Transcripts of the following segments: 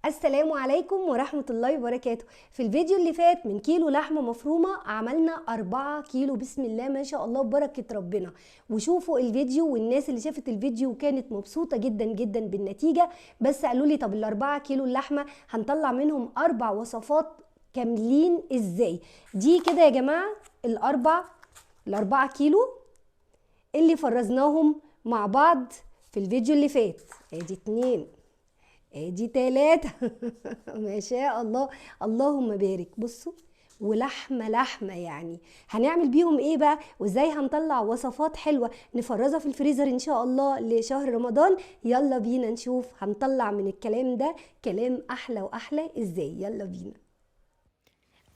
السلام عليكم ورحمة الله وبركاته. في الفيديو اللي فات من كيلو لحمة مفرومة عملنا 4 كيلو، بسم الله ما شاء الله بركة ربنا. وشوفوا الفيديو، والناس اللي شافت الفيديو كانت مبسوطة جدا جدا بالنتيجة. بس قالوا لي طب ال4 كيلو اللحمة هنطلع منهم 4 وصفات كاملين ازاي؟ دي كده يا جماعة ال4 كيلو اللي فرزناهم مع بعض في الفيديو اللي فات. ادي 2 ادي 3 ما شاء الله، اللهم بارك. بصوا، ولحمة يعني هنعمل بيهم ايه بقى، وازاي هنطلع وصفات حلوة نفرزها في الفريزر ان شاء الله لشهر رمضان. يلا بينا نشوف هنطلع من الكلام ده كلام احلى واحلى ازاي. يلا بينا.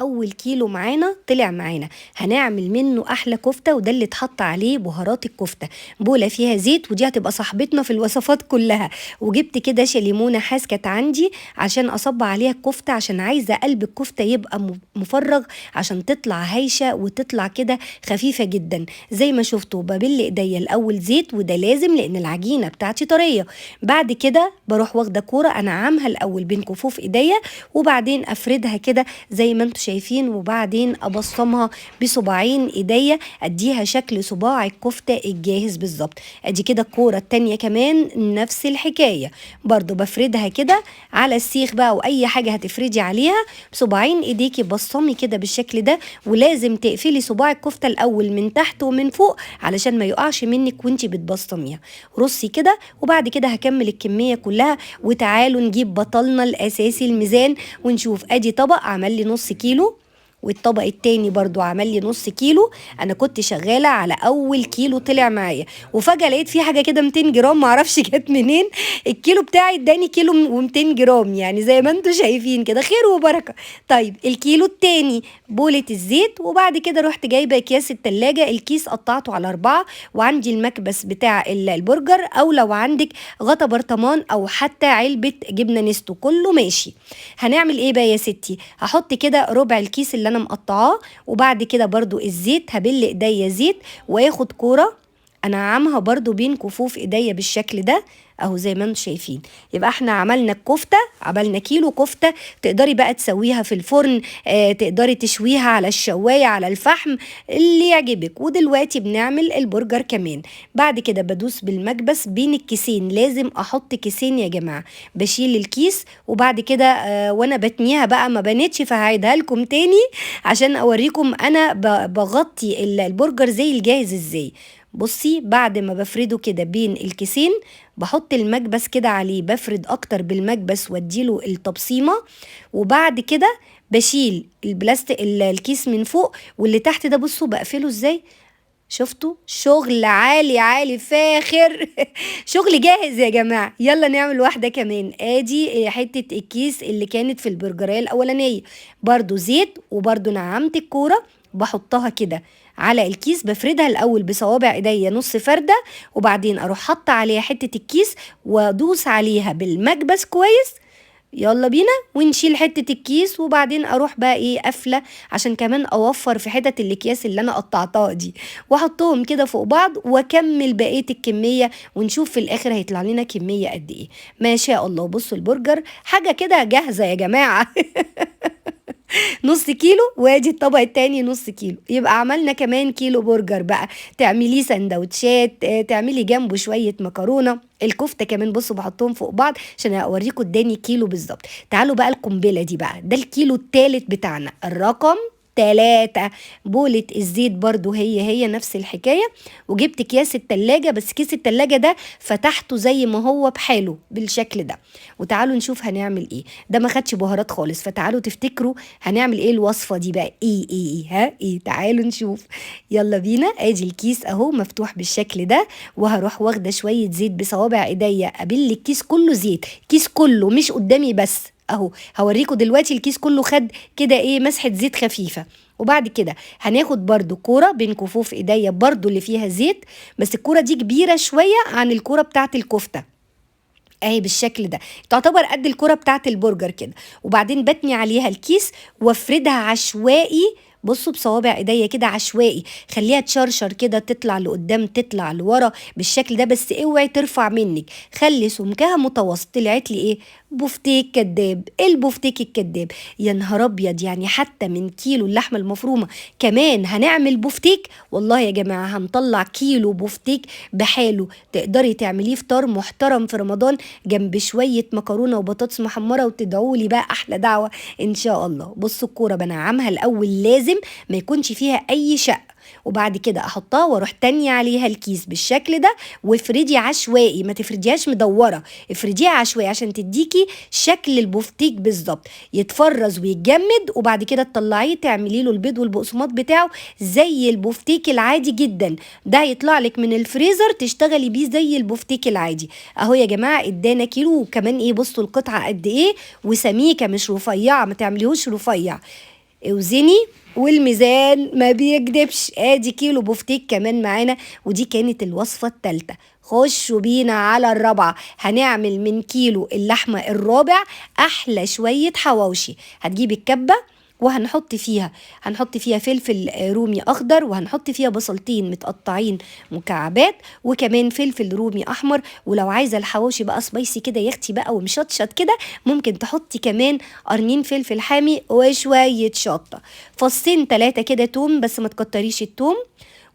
اول كيلو معانا طلع معانا، هنعمل منه احلى كفته، وده اللي اتحط عليه بهارات الكفته. بوله فيها زيت، ودي هتبقى صاحبتنا في الوصفات كلها. وجبت كده ليمونه حاس كانت عندي عشان اصب عليها الكفته، عشان عايزه قلب الكفته يبقى مفرغ عشان تطلع هايشه وتطلع كده خفيفه جدا. زي ما شفتوا ببل ايديا الاول زيت، وده لازم لان العجينه بتاعتي طريه. بعد كده بروح واخده كوره انعمها الاول بين كفوف ايديا، وبعدين افردها كده زي ما انتم شايفين، وبعدين ابصمها بصباعين ايديا اديها شكل صباع الكفته الجاهز بالظبط. ادي كده الكوره التانية كمان نفس الحكايه، برضو بفردها كده على السيخ بقى، او اي حاجه هتفردي عليها بصباعين ايديكي، بصمي كده بالشكل ده. ولازم تقفلي صباع الكفته الاول من تحت ومن فوق علشان ما يقعش منك وانتي بتبصميها. رصي كده، وبعد كده هكمل الكميه كلها. وتعالوا نجيب بطلنا الاساسي الميزان ونشوف. ادي طبق عمل لي نص كيلو، والطبق التاني برضو عمل لي نص كيلو. انا كنت شغاله على اول كيلو طلع معايا، وفجاه لقيت في حاجه كده 200 جرام، معرفش جت منين. الكيلو بتاعي اداني كيلو و200 جرام، يعني زي ما انتم شايفين كده خير وبركه. طيب الكيلو التاني بولة الزيت، وبعد كده رحت جايبه اكياس التلاجة، الكيس قطعته على 4. وعندي المكبس بتاع البرجر، او لو عندك غطا برطمان او حتى علبه جبنه نستو كله ماشي. هنعمل ايه بقى يا ستي؟ هحط كده ربع الكيس اللي انا مقطعاه، وبعد كده برضو الزيت هبل ايديا زيت، واخد كوره انعمها برضو بين كفوف ايديا بالشكل ده اهو زي ما انتم شايفين. يبقى احنا عملنا الكفته، عملنا كيلو كفته. تقدري بقى تسويها في الفرن، تقدري تشويها على الشوايه على الفحم اللي يعجبك. ودلوقتي بنعمل البرجر كمان. بعد كده بدوس بالمكبس بين الكيسين، لازم احط كيسين يا جماعه. بشيل الكيس، وبعد كده وانا بتنيها بقى ما بنتش، فهعيدها لكم تاني عشان اوريكم انا بغطي البرجر زي الجاهز ازاي. بصي، بعد ما بفرده كده بين الكيسين بحط المكبس كده عليه، بفرد اكتر بالمكبس واديله التبصيمه. وبعد كده بشيل البلاستيك الكيس من فوق، واللي تحت ده بصوا بقفله ازاي. شفتوا؟ شغل عالي عالي فاخر شغل جاهز يا جماعة. يلا نعمل واحدة كمان. ادي حتة الكيس اللي كانت في البرجرية الاولانية، برضو زيت، وبرضو نعمت الكورة بحطها كده على الكيس، بفردها الاول بصوابع ايديا نص فردة، وبعدين اروح حاطة عليها حتة الكيس وادوس عليها بالمكبس كويس. يلا بينا ونشيل حتة الكيس، وبعدين اروح بقى ايه قافلة عشان كمان اوفر في حتت الاكياس اللي انا قطعتها دي، واحطهم كده فوق بعض واكمل بقية الكمية، ونشوف في الاخر هيطلع لنا كمية قد ايه. ما شاء الله. بصوا البرجر حاجة كده جاهزة يا جماعة نص كيلو، وادي الطبق التاني نص كيلو، يبقى عملنا كمان كيلو برجر بقى. تعمليه سندوتشات، تعملي جنبه شوية مكرونة. الكفتة كمان بصوا بحطهم فوق بعض عشان اوريكم اداني كيلو بالظبط. تعالوا بقى القنبلة دي بقى، ده الكيلو التالت بتاعنا، الرقم 3. بولة الزيت برضو هي نفس الحكاية. وجبت كياس التلاجة، بس كيس التلاجة ده فتحته زي ما هو بحاله بالشكل ده. وتعالوا نشوف هنعمل ايه. ده ما خدش بهارات خالص، فتعالوا تفتكروا هنعمل ايه الوصفة دي بقى. ايه تعالوا نشوف. يلا بينا. ادي الكيس اهو مفتوح بالشكل ده، وهروح واخده شوية زيت بصوابع ايديا، ابل الكيس كله زيت، كيس كله مش قدامي بس اهو. هوريكم دلوقتي الكيس كله خد كده ايه مسحة زيت خفيفة. وبعد كده هناخد برضو كورة بين كفوف ايديا برضو اللي فيها زيت، بس الكورة دي كبيرة شوية عن الكورة بتاعت الكفتة اهي بالشكل ده، تعتبر قد الكرة بتاعت البرجر كده. وبعدين بتني عليها الكيس وافردها عشوائي. بصوا بصوابع ايديا كده عشوائي، خليها تشرشر كده، تطلع لقدام تطلع لورا بالشكل ده، بس اوعي ترفع منك، خلي سمكها متوسط. طلعت لي ايه؟ بفتيك كداب، البفتيك الكداب. يا نهار ابيض، يعني حتى من كيلو اللحمه المفرومه كمان هنعمل بفتيك؟ والله يا جماعه هنطلع كيلو بفتيك بحاله، تقدري تعمليه فطار محترم في رمضان جنب شويه مكرونه وبطاطس محمره، وتدعوا لي بقى احلى دعوه ان شاء الله. بصوا الكوره بنعمها الاول، لازم ما يكونش فيها اي شق، وبعد كده احطها واروح تانية عليها الكيس بالشكل ده، وافردي عشوائي، ما تفرديهاش مدوره، افرديها عشوائي عشان تديكي شكل البفتيك بالظبط، يتفرز ويتجمد، وبعد كده تطلعيه تعملي له البيض والبقسماط بتاعه زي البفتيك العادي جدا. ده هيطلع لك من الفريزر تشتغلي بيه زي البفتيك العادي. اهو يا جماعه ادانا كيلو، وكمان ايه، بصوا القطعه قد ايه وسميكه مش رفيعه، ما تعمليهوش رفيع، اوزني والميزان ما بيكدبش. ادي كيلو بفتيك كمان معانا، ودي كانت الوصفة التالتة. خشوا بينا على الرابعة. هنعمل من كيلو اللحمة الرابع احلى شوية حواوشي. هتجيب الكبة هنحط فيها فلفل رومي اخضر، وهنحط فيها بصلتين متقطعين مكعبات، وكمان فلفل رومي احمر. ولو عايزه الحواوشي بقى سبايسي كده يا اختي بقى ومشطشط كده، ممكن تحطي كمان قرنين فلفل حامي وشويه شطه، فصين 3 كده توم، بس ما تكتريش التوم.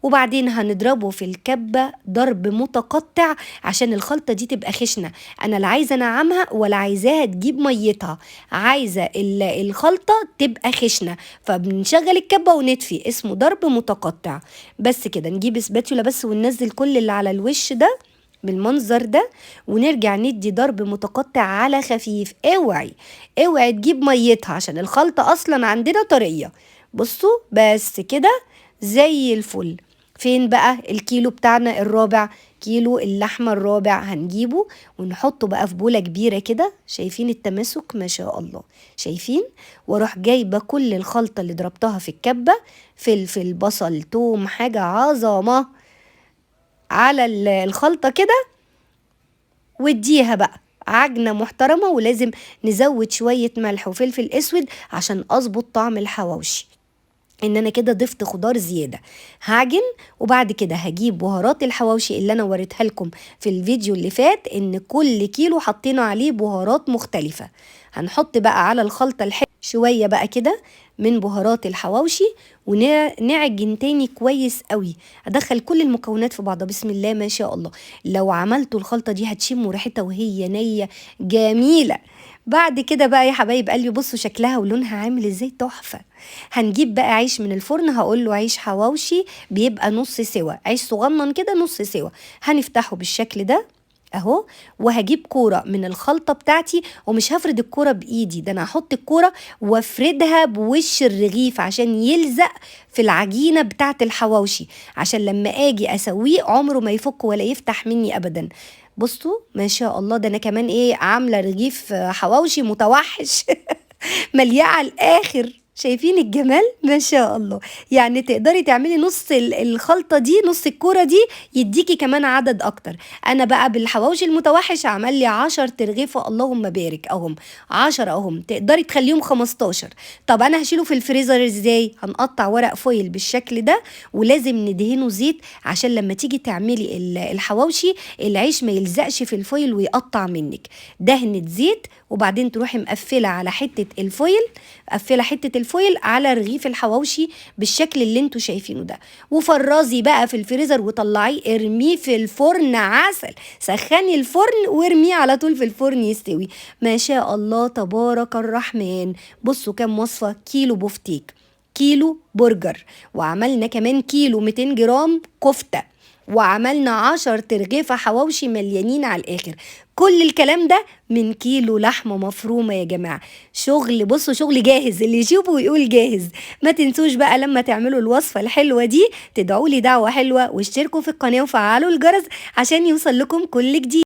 وبعدين هنضربه في الكبة ضرب متقطع عشان الخلطة دي تبقى خشنة. أنا لا عايزة أنعمها ولا عايزاها تجيب ميتها، عايزة الخلطة تبقى خشنة، فبنشغل الكبة ونطفي، اسمه ضرب متقطع. بس كده نجيب سباتيولا بس وننزل كل اللي على الوش ده بالمنظر ده، ونرجع ندي ضرب متقطع على خفيف. اوعي تجيب ميتها عشان الخلطة أصلا عندنا طرية. بصوا بس كده زي الفل. فين بقى الكيلو بتاعنا الرابع؟ كيلو اللحمة الرابع هنجيبه ونحطه بقى في بولة كبيرة كده. شايفين التماسك ما شاء الله؟ شايفين؟ واروح جايبة كل الخلطة اللي ضربتها في الكبة، فلفل بصل توم، حاجة عظمة على الخلطة كده، واديها بقى عجنة محترمة. ولازم نزود شوية ملح وفلفل اسود عشان اظبط طعم الحواوشي، ان انا كده ضفت خضار زياده. هعجن، وبعد كده هجيب بهارات الحواوشي اللي انا وريتها لكم في الفيديو اللي فات، ان كل كيلو حطينا عليه بهارات مختلفه. هنحط بقى على الخلطه شويه بقى كده من بهارات الحواوشي، ونعجن تاني كويس قوي. ادخل كل المكونات في بعضها، بسم الله ما شاء الله. لو عملتوا الخلطه دي هتشموا ريحتها وهي نيه جميله. بعد كده بقى يا حبايب قلبي، بصوا شكلها ولونها عامل ازاي، تحفه. هنجيب بقى عيش من الفرن، هقول له عيش حواوشي بيبقى نص سوا، عيش صغنن كده نص سوا. هنفتحه بالشكل ده اهو، وهجيب كوره من الخلطه بتاعتي، ومش هفرد الكوره بايدي، ده انا هحط الكوره وافردها بوش الرغيف عشان يلزق في العجينه بتاعه الحواوشي، عشان لما اجي اسويه عمره ما يفك ولا يفتح مني ابدا. بصوا ما شاء الله، ده انا كمان ايه، عامله رغيف حواوشي متوحش مليان على الاخر. شايفين الجمال ما شاء الله؟ يعني تقدري تعملي نص الخلطة دي، نص الكورة دي يديكي كمان عدد اكتر. انا بقى بالحواوشي المتوحش عمل لي 10 ترغيفة، اللهم بارك اهم، 10 اهم، تقدري تخليهم 15. طب انا هشيله في الفريزر ازاي؟ هنقطع ورق فويل بالشكل ده، ولازم ندهنه زيت عشان لما تيجي تعملي الحواوشي العيش ما يلزقش في الفويل ويقطع منك. دهنة زيت، وبعدين تروحي مقفلة على حتة الفويل، قفله حته الفويل على رغيف الحواوشي بالشكل اللي انتوا شايفينه ده، وفرزي بقى في الفريزر وطلعيه ارميه في الفرن عسل. سخني الفرن وارميه على طول في الفرن يستوي. ما شاء الله تبارك الرحمن. بصوا كام وصفه، كيلو بفتيك، كيلو برجر، وعملنا كمان كيلو 200 جرام كفته، وعملنا 10 ترغيفة حواوشي مليانين على الآخر. كل الكلام ده من كيلو لحمة مفرومة يا جماعة. شغل، بصوا شغل جاهز، اللي يشوفه ويقول جاهز. ما تنسوش بقى لما تعملوا الوصفة الحلوة دي تدعوا لي دعوة حلوة، واشتركوا في القناة وفعلوا الجرس عشان يوصل لكم كل جديد.